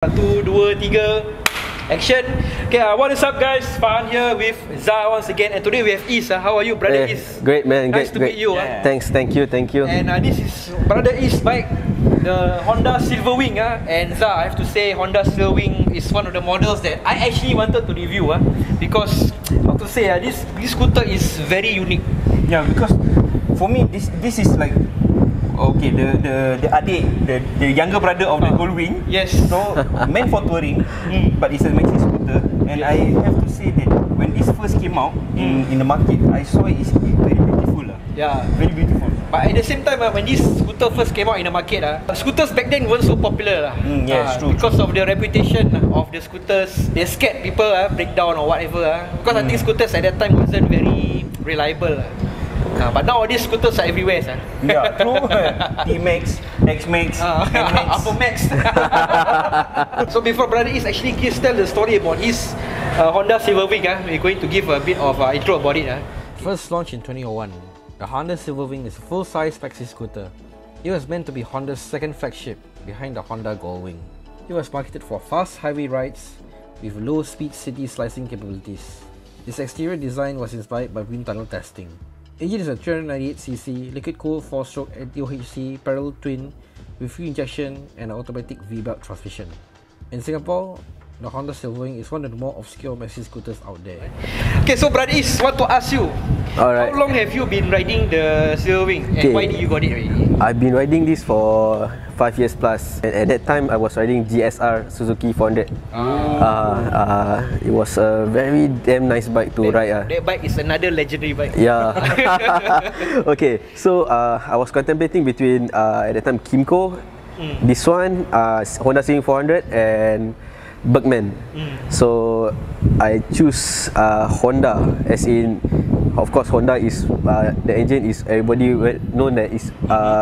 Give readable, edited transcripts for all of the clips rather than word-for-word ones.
1, 2, 3, action. Okay, what is up guys? Farhan here with Zah once again, and today we have Is. How are you, brother Is? Great man, nice to meet you. Yeah. Thanks, thank you. And this is brother Is bike, the Honda SILVERWING. And Zah, I have to say Honda SILVERWING is one of the models that I actually wanted to review because how to say this scooter is very unique. Yeah, because for me this is like okay, the adik, the younger brother of the Goldwing. Yes. So meant for touring, but it's a maxi scooter. And I have to say that when this first came out in the market, I saw it's very beautiful. Yeah, very beautiful. But at the same time, when this scooter first came out in the market, scooters back then weren't so popular. Yes, true. Because of the reputation of the scooters, they scared people break down or whatever. Because I think scooters at that time wasn't very reliable. But nowadays scooters are everywhere. Yeah, true. T-Max, X-Max, M-Max. Upper Max. So before brother Is actually tell the story about his Honda SILVERWING, we're going to give a bit of intro about it. First launched in 2001, the Honda SILVERWING is a full-size maxi scooter. It was meant to be Honda's second flagship behind the Honda Goldwing. It was marketed for fast highway rides with low-speed city slicing capabilities. Its exterior design was inspired by wind tunnel testing. Engine is a 398cc liquid-cooled 4-stroke DOHC parallel twin with fuel injection and an automatic V-belt transmission. In Singapore, the Honda SILVERWING is one of the more obscure maxi scooters out there. Okay, so brother Is, want to ask you, alright, how long have you been riding the SILVERWING and why did you got it already? I've been riding this for 5 years plus. And at that time, I was riding GSR Suzuki 400. It was a very damn nice bike to ride. That bike is another legendary bike. Yeah. Okay, so I was contemplating between at that time Kimco, this one, Honda SILVERWING 400 and Bergman. So I choose Honda, as in, of course, Honda is the engine is everybody known that is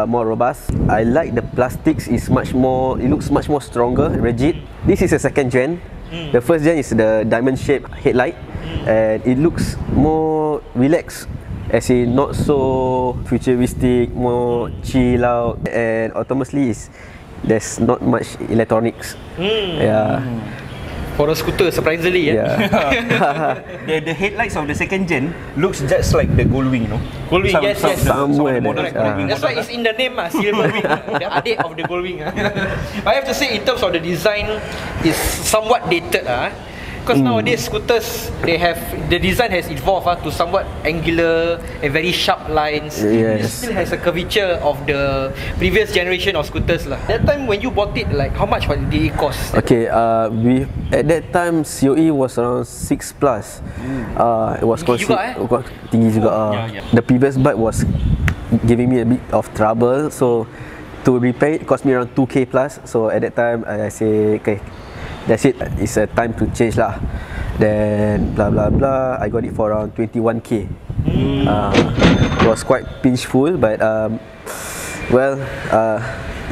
more robust. I like the plastics is much more. It looks much more stronger, rigid. This is a second gen. The first gen is the diamond shaped headlight, and it looks more relaxed, as in not so futuristic, more chill out, and autonomously there's not much electronics. Yeah. For a scooter, surprisingly, The headlights of the second gen looks just like the Goldwing, no? Goldwing, yes. Somewhere That's why it's in the name, SILVERWING, the adik of the Goldwing. I have to say, in terms of the design, is somewhat dated. Because nowadays scooters, the design has evolved to somewhat angular and very sharp lines. It still has a curvature of the previous generation of scooters. That time when you bought it, like how much did it cost? Okay, at that time COE was around 6+. It was tinggi juga. The previous bike was giving me a bit of trouble, so to repair it cost me around 2k plus. So at that time I say, okay, that's it. It's a time to change lah. Then blah blah blah. I got it for around 21k. It was quite pinchful, but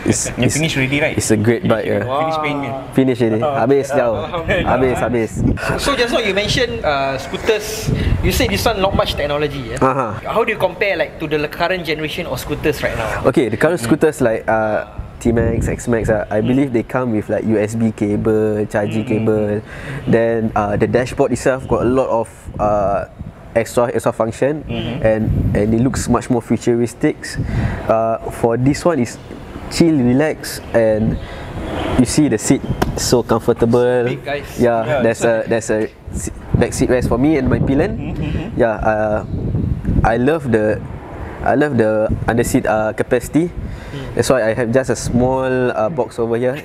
it's finished already, right? It's a great bike. Finish paying me. Finish already. Habis jauh. Habis. So just now you mentioned scooters. You say this one not much technology. How do you compare like to the current generation of scooters right now? Okay, the current scooters like T-Max, X-Max, I believe they come with like USB cable, charging cable. Then the dashboard itself got a lot of extra function, and it looks much more futuristic. For this one is chill, relax, and you see the seat so comfortable. Big, guys. Yeah, there's a back seat rest for me and my pillion. Yeah, I love the underseat capacity. That's why I have just a small box over here.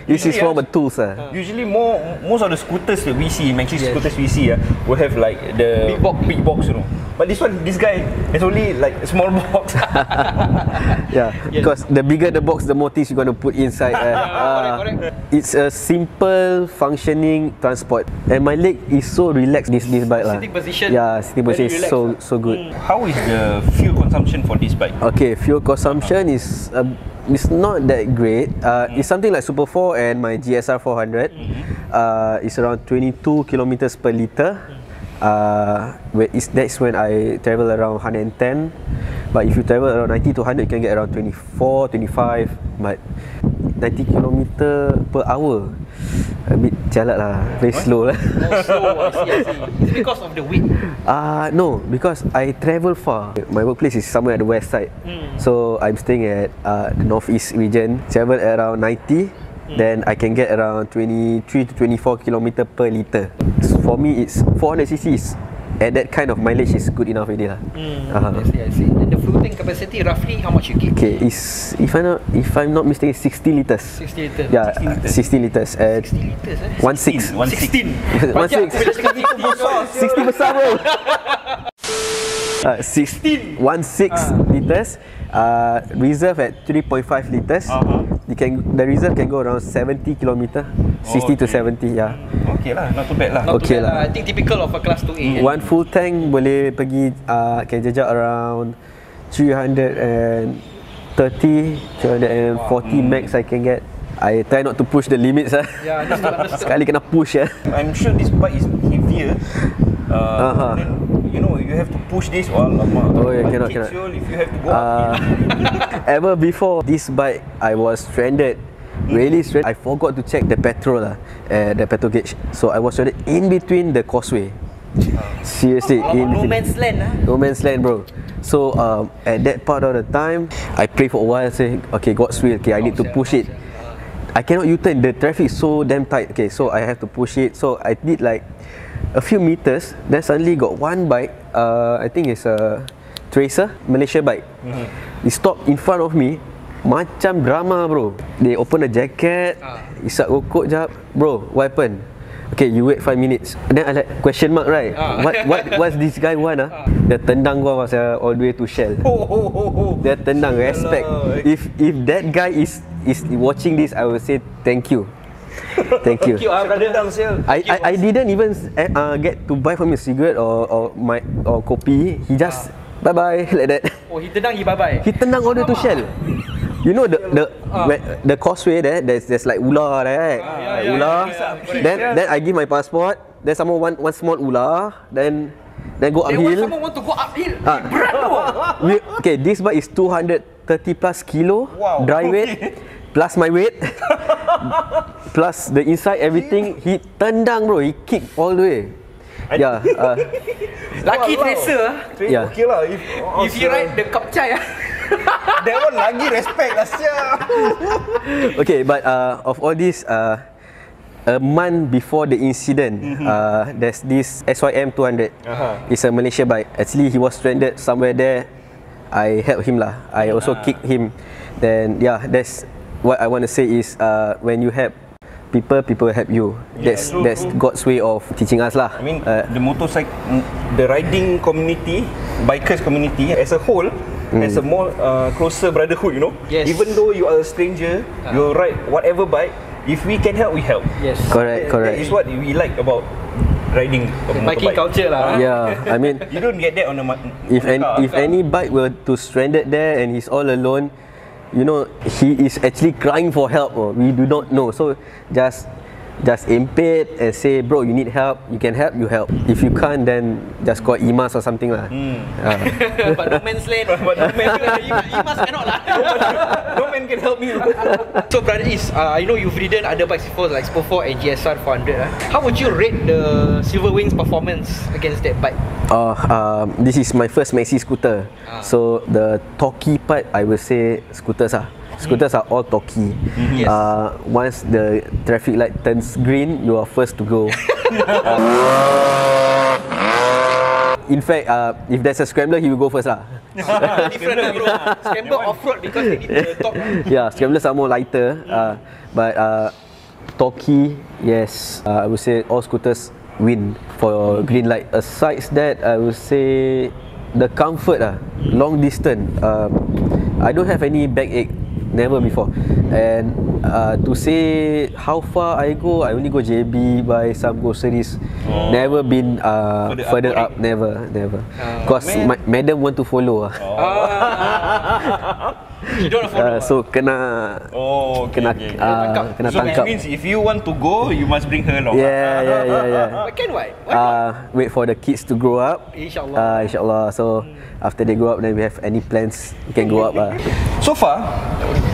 This is for the tools. Usually most of the scooters that we see, maxi scooters we see, will have like the big box, you know. But this guy has only like a small box. Because the bigger the box, the more things you're gonna put inside. Correct. It's a simple functioning transport, and my leg is so relaxed. This bike Sitting position. Yeah, sitting position is so good. How is the fuel consumption for this bike? Okay, fuel consumption is it's not that great. It's something like Super 4 and my GSR 400. It's around 22 kilometers per liter. That's when I travel around 110. But if you travel around 90 to 100, you can get around 24, 25. But 90 km per hour. A bit jalat lah, very slow lah. Oh, slow. I see. Is it because of the weight? No, because I travel far. My workplace is somewhere at the west side. So I'm staying at the northeast region. Travel around 90. Then I can get around 23 to 24 km per liter. So for me, it's 400cc is at that kind of mileage is good enough already lah. I see. And the fuel tank capacity roughly how much you get? Okay, is if I'm not mistaken, 60 liters. 60 liters. Yeah, 60 liters. 60 liters 16. 16. 60 besar bro. 16 liters. Reserve at 3.5 liters. The reserve can go around 70 km. 60 to 70, yeah. Okay lah, not too bad lah. Not too bad lah. I think typical of a class 2A. One full tank boleh pergi can jejak around 330, 340 max I can get. I try not to push the limits lah. Yeah, understood. Sekali kena push ya. I'm sure this bike is heavier. Then, you know, you have to push this. Oh yeah, cannot. If you have to go up. Ever before this bike, I was stranded. Really stranded. I forgot to check the petrol lah, the petrol gauge. So I was stranded in between the causeway. Seriously, in No between. man's land No man's land, bro. So at that part of the time, I pray for a while. Say, okay, God's will. Okay, I need to push it. I cannot U-turn. The traffic is so damn tight. Okay, so I have to push it. So I did like a few meters. Then suddenly got one bike. I think it's a Tracer, Malaysia bike. It stopped in front of me. Macam drama, bro. They open the jacket, isap rokok jap. Bro, what happened? Okay, you wait 5 minutes. Then I like question mark, right? What's this guy want? Dia tendang gua pasal all the way to Shell. Dia tendang, respect. If that guy is watching this, I will say thank you. Thank you. I didn't even get to buy from him a cigarette or kopi. He just bye bye like that. Oh, he tendang, he bye bye. He tendang all the way to Shell. You know the causeway there, there's like ular there, right? Ular. Then I give my passport. Then someone one small ular. Then go uphill. Someone want to go uphill. Berat tu. Okay, this bike is 230 plus kilo. Wow. Dry weight. Plus my weight. Plus the inside everything. He tendang, bro. He kick all the way. Yeah. Lucky Tracer. Yeah. Okay lah. If you ride the Kapchai that one lagi respect lah sia. Okay, but of all this, a month before the incident, there's this SYM 200. It's a Malaysia bike. Actually, he was stranded somewhere there. I helped him lah. I also kicked him. Then yeah, that's what I want to say is when you help people help you. That's God's way of teaching us lah. I mean, the motorcycle, the riding community, bikers community as a whole, has a more closer brotherhood, you know. Yes. Even though you are a stranger, you ride whatever bike. If we can help, we help. Yes. Correct. That is what we like about riding a Biking motorbike. culture lah. Yeah, I mean, You don't get that on a if any bike were to stranded there and he's all alone, you know, he is actually crying for help. We do not know. So just impede and say, bro, you need help. You can help, you help. If you can't, then just call IMAS or something lah. But no man's land. Imas cannot lah. No man can help you. So brother Is, I know you've ridden other bikes before like Spur 4 and GSR 400. How would you rate the SILVERWING's performance against that bike? This is my first maxi scooter. So the torquey part, I will say scooters are. Scooters are all torquey. Yes. Once the traffic light turns green, you are first to go. In fact, if there's a scrambler, he will go first lah. Different lah bro. Scramble off-road because they need the top. Yeah, scramblers are more lighter. But torquey, yes, I would say all scooters win for green light. Aside that, I would say the comfort, long distance. I don't have any backache. Never before. And to say how far I go, I only go JB, buy some groceries. Never been further up. Never. Because my madam want to follow. You don't follow. So kena Oh, okay, kena okay. kena So which tangkap. means if you want to go, you must bring her along. Yeah. Why can't why? Why not? Wait for the kids to grow up. Inshallah. Inshallah. So after they grow up, then we have any plans, we can go up. So far,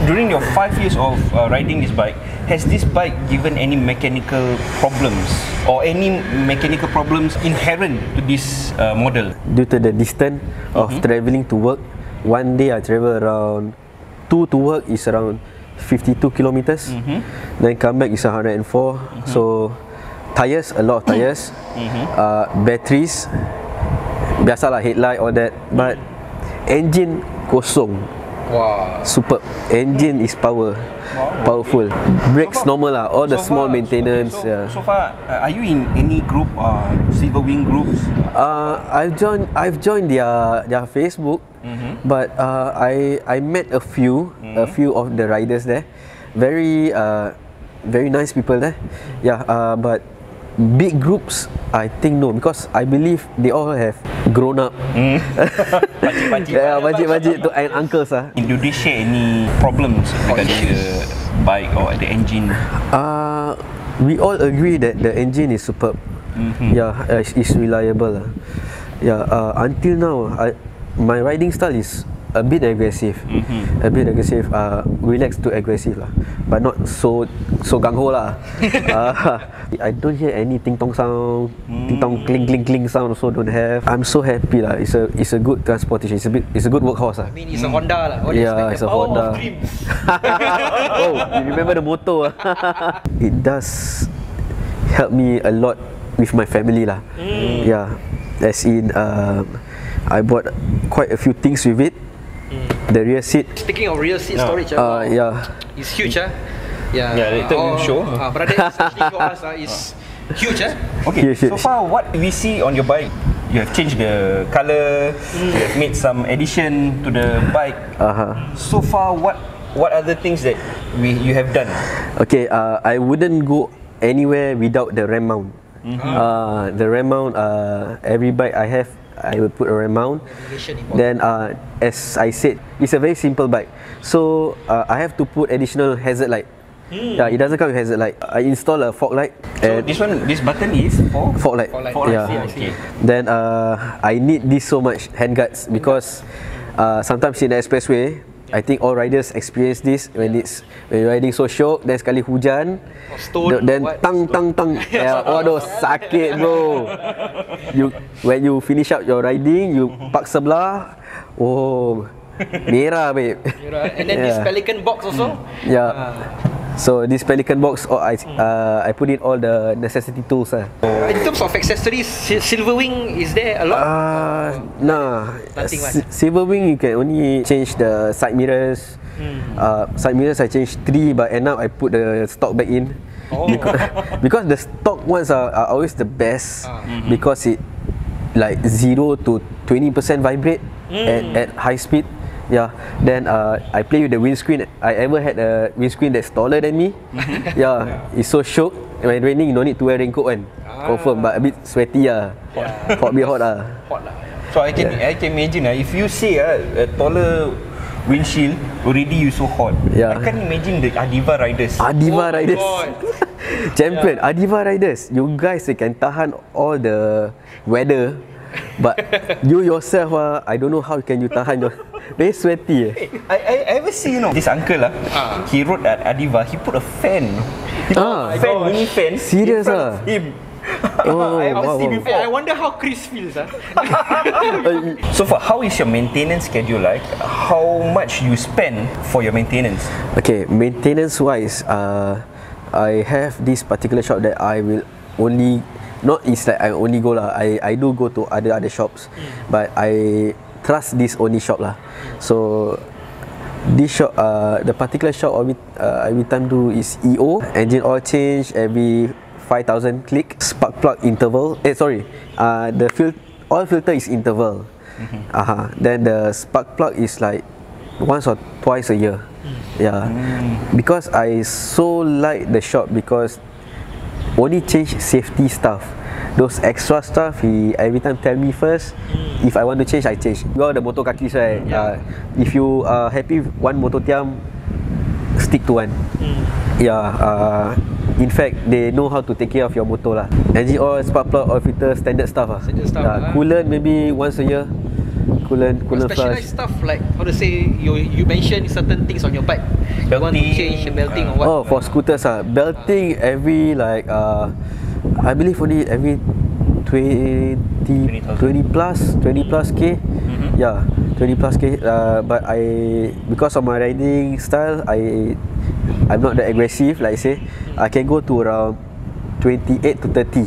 during your 5 years of riding this bike, has this bike given any mechanical problems or any mechanical problems inherent to this model? Due to the distance of traveling to work, one day I travel around 2 to work is around 52 kilometers. Then come back is 104. So tires, a lot of tires. Batteries, biasalah headlight all that. But engine kosong. Wow. Superb. Engine is powerful. Brakes normal lah. All the small maintenance. So far, are you in any group, SILVERWING groups? I've joined their Facebook, but I met a few of the riders there. Very nice people there. Yeah, but big groups, I think no, because I believe they all have grown up. Pakcik-pakcik. Yeah, pakcik-pakcik tu and uncles ah. Do they share any problems regarding the bike or the engine? We all agree that the engine is superb. Yeah, it's reliable. Yeah, until now, my riding style is a bit aggressive. Relaxed to aggressive lah, but not so gung ho lah. I don't hear any ting tong sound, ting tong cling sound. Also don't have. I'm so happy lah. It's a good transportation. It's a good workhorse lah. I mean, it's a Honda lah. Yeah, it's a Honda. Oh, you remember the motor? It does help me a lot with my family lah. Yeah, as in I bought quite a few things with it. The rear seat. Speaking of rear seat storage, yeah, it's huge. Yeah, later you show. Brother, especially for us, is huge. Okay, Huge. so far what we see on your bike, you have changed the color, you have made some addition to the bike. So far, what are the things that you have done? Okay, I wouldn't go anywhere without the ram mount. The ram mount, every bike I have, I will put a ram mount. Then as I said, it's a very simple bike, so I have to put additional hazard light. It doesn't come with hazard light. I install a fog light. So this button is for fog light. Yeah. Okay. Then I need this so much handguards because sometimes in the expressway, I think all riders experience this when you're riding so shock, then sekali hujan, then tang. Yeah, waduh sakit bro. When you finish up your riding, you park sebelah, oh merah babe. And then this Pelican box also. Yeah. So this Pelican box, I put in all the necessity tools. In terms of accessories, SILVERWING, is there a lot? Nothing much. SILVERWING, you can only change the side mirrors. Side mirrors I changed 3, but end up I put the stock back in. Because the stock ones are always the best, because it like 0 to 20% vibrate at high speed. Yeah, then I play with the windscreen. I ever had a windscreen that's taller than me. Yeah, it's so shook. When raining, you don't need to wear raincoat kan. Confirm, but a bit sweaty lah. Hot, bit hot lah. So I can imagine if you see a taller windshield already you so hot. Yeah. I can't imagine the Adiva riders. Adiva riders. Champion, Adiva riders. You guys can tahan all the weather, but you yourself, I don't know how can you tahan your. Very sweaty. I ever see this uncle he rode at Adiva. He put a fan. Mini fan. Serious in front of him. I wonder how Chris feels. So how is your maintenance schedule like? How much you spend for your maintenance? Okay, maintenance wise, I have this particular shop that I will only, not it's like I only go lah. I do go to other shops, but I trust this only shop lah. So this shop, the particular shop every time do is EO, engine oil change every 5,000 click, spark plug interval. The oil filter is interval. Then the spark plug is like once or twice a year. Yeah, because I so like the shop because only change safety stuff. those extra stuff, he every time tell me first. If I want to change, I change. You are the motor kakis, right? If you are happy with one motor tiam, stick to one. Yeah. In fact, they know how to take care of your motor lah. Engine oil, spark plug, oil filter, standard stuff lah. Standard stuff, coolant maybe once a year. Coolant specialized flush. stuff like, how to say, you mention certain things on your bike. You want to change the belting or what? Oh, for scooters belting every like I believe only every 20 plus K. Yeah, 20 plus K. But because of my riding style, I'm not that aggressive, like I say. I can go to around 28 to 30.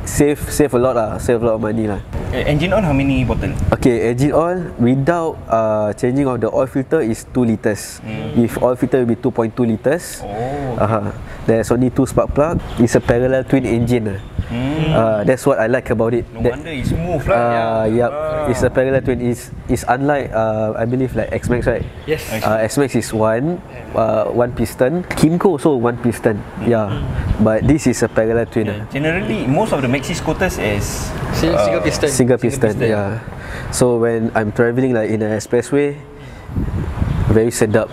Save a lot lah, save a lot of money lah. Engine oil how many bottle? Okay, engine oil without changing of the oil filter is 2 liters. With oil filter will be 2.2 liters. There's only 2 spark plug. It's a parallel twin engine. That's what I like about it. No wonder it's smooth lah. It's a parallel twin. It's unlike I believe like X-Max, right? Yes. X-Max is one piston. Kimco also one piston. But this is a parallel twin. Generally, most of the maxi scooters is single piston. Yeah. So when I'm traveling like in an expressway, very sedap.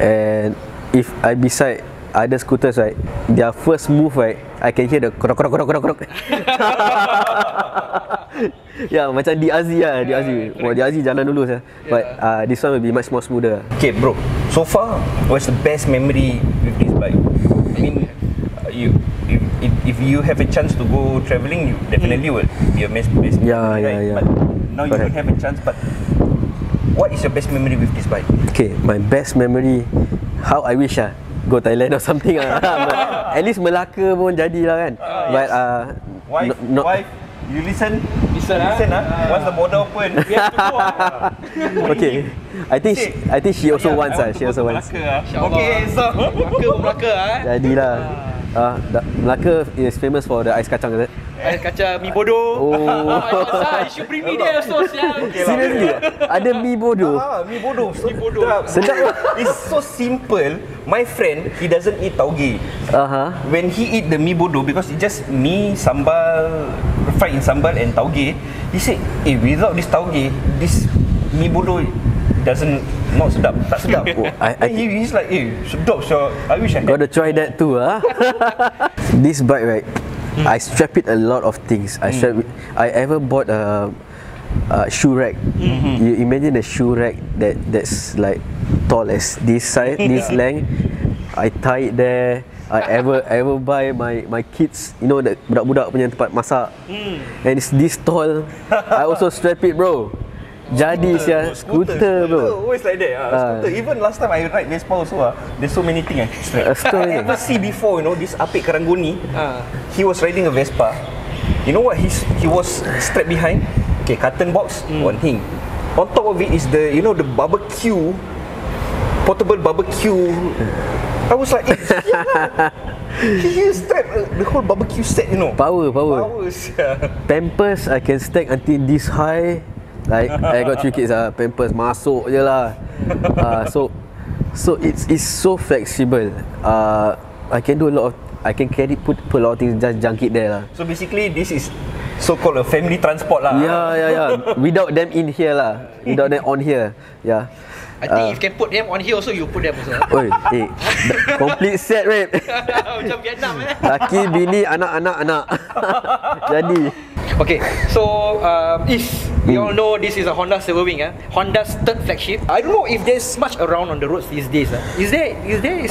And if I beside other scooters, right, their first move, right, I can hear the krok krok krok krok krok. Yeah, macam DOHC lah, DOHC. DOHC jalan dulu sah. But this one will be much more smoother. Okay, bro. So far, what's the best memory with this bike? I mean, if you have a chance to go traveling, you definitely will be a best memory, right? But now you don't have a chance. But what is your best memory with this bike? Okay, my best memory, how I wish go Thailand or something at least Melaka pun jadilah kan. But wife, you listen once the border open, we have to go. Okay, I think she also wants she also wants. Okay, so Melaka jadilah. Melaka is famous for the ais kacang, is it? Ais kacang mi bodoh. You should bring me there also. Seriously? Ada mi bodoh? Mi bodoh. Sedap. It's so simple. My friend, he doesn't eat tauge. When he eat the mi bodoh, because it's just mi, sambal, fried in sambal and tauge, he said, without this tauge, this mi bodoh not sedap, tak sedap. He's like, sedap, so I wish I had. Gotta try that too, This bike, right, I strap it a lot of things. I ever bought a shoe rack. You imagine a shoe rack that's like tall as this size, this length. I tie it there. I ever buy my kids, you know, the budak-budak punya tempat masak, and it's this tall. I also strap it, bro. Jadi scooter bro. Always like that. Scooter. Even last time I ride Vespa also, there's so many things. I never see before, you know, this Apik Karanggoni. He was riding a Vespa. You know what? He was strapped behind. Okay, carton box on him. On top of it is the, you know, the barbecue, portable barbecue. I was like, he strapped the whole barbecue set, you know. Power. Powers. Pampers I can stack until this high. Like I got 3 kids, Pampers masuk je lah. So it's so flexible. I can do I can put a lot of things, just junk it there lah. So basically this is so-called a family transport lah. Yeah. Without them in here lah. Without them on here. Yeah. I think if you can put them on here also, you put them also. Oi, complete set, right? Macam Vietnam Laki, bini, anak. Jadi. Okay, so if we all know this is a Honda Silverwing, Honda's third flagship. I don't know if there's much around on the roads these days. Is there?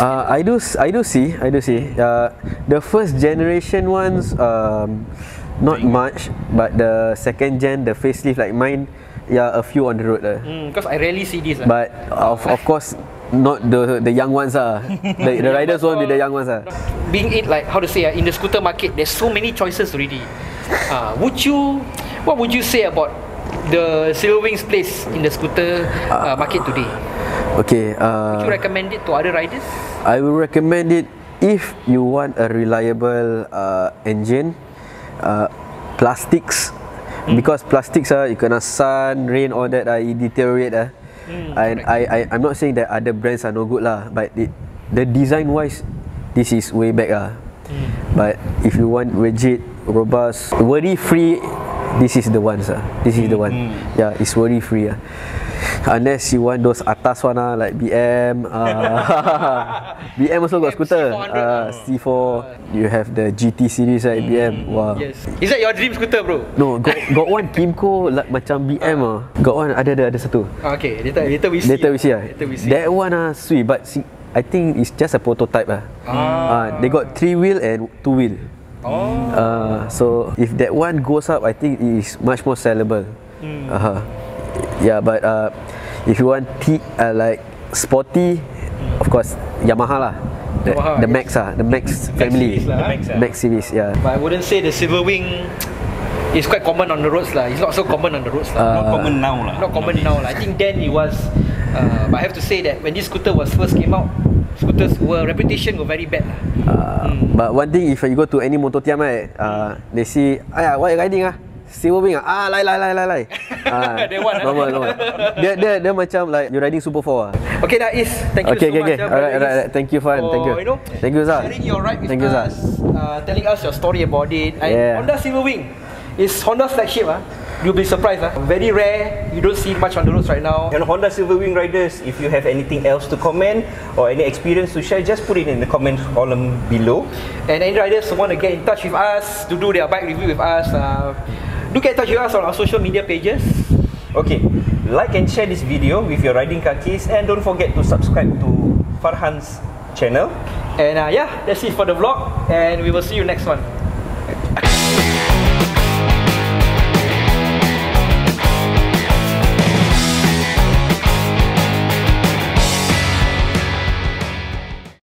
I do see. The first generation ones, not much, but the second gen, the facelift like mine, a few on the road. Because I rarely see this. But of course, not the young ones. The riders won't be the young ones. Being it like, how to say, in the scooter market, there's so many choices already. What would you say about the Silverwing's place in the scooter market today? Okay. Would you recommend it to other riders? I will recommend it if you want a reliable engine. Plastics, because plastics you kena sun, rain, all that it deteriorate. And I'm not saying that other brands are no good lah, but the design wise, this is way back But if you want rigid, robust, worry-free, this is the one, sir. This is the one. Yeah, it's worry-free. Unless you want those atas one, like BM. BM also got scooter. C4. You have the GT series, right? BM. Wow. Yes. Is that your dream scooter, bro? No, got one Kimco like macam BM. Got one ada satu. Okay, later we see. Later we see. Later we see. That one sweet, but I think it's just a prototype. They got 3 wheel and 2 wheel. So if that one goes up, I think it is much more sellable. Yeah, but if you want like sporty, of course Yamaha lah. The Max the Max family, Max series. Yeah. But I wouldn't say the Silverwing is quite common on the roads lah. It's not so common on the roads lah. Not common now lah. Not common now lah. I think then it was. But I have to say that when this scooter was first came out, scooters reputation were very bad. But one thing, if you go to any motor tiam, right, they see, what you riding Silverwing lai. That one normal. Dia macam like you riding Super 4. Okay, that is. Thank you so much. Alright. Thank you, Fan. Thank you. Thank you, Zah. Sharing your ride with Thank you, us, telling us your story about it. And Honda Silverwing is Honda's flagship. You'll be surprised. Very rare. You don't see much on the roads right now. And Honda Silverwing riders, if you have anything else to comment or any experience to share, just put it in the comment column below. And any riders who want to get in touch with us to do their bike review with us, do get in touch with us on our social media pages. Okay, like and share this video with your riding kakis, and don't forget to subscribe to Farhan's channel. And that's it for the vlog, and we will see you next one.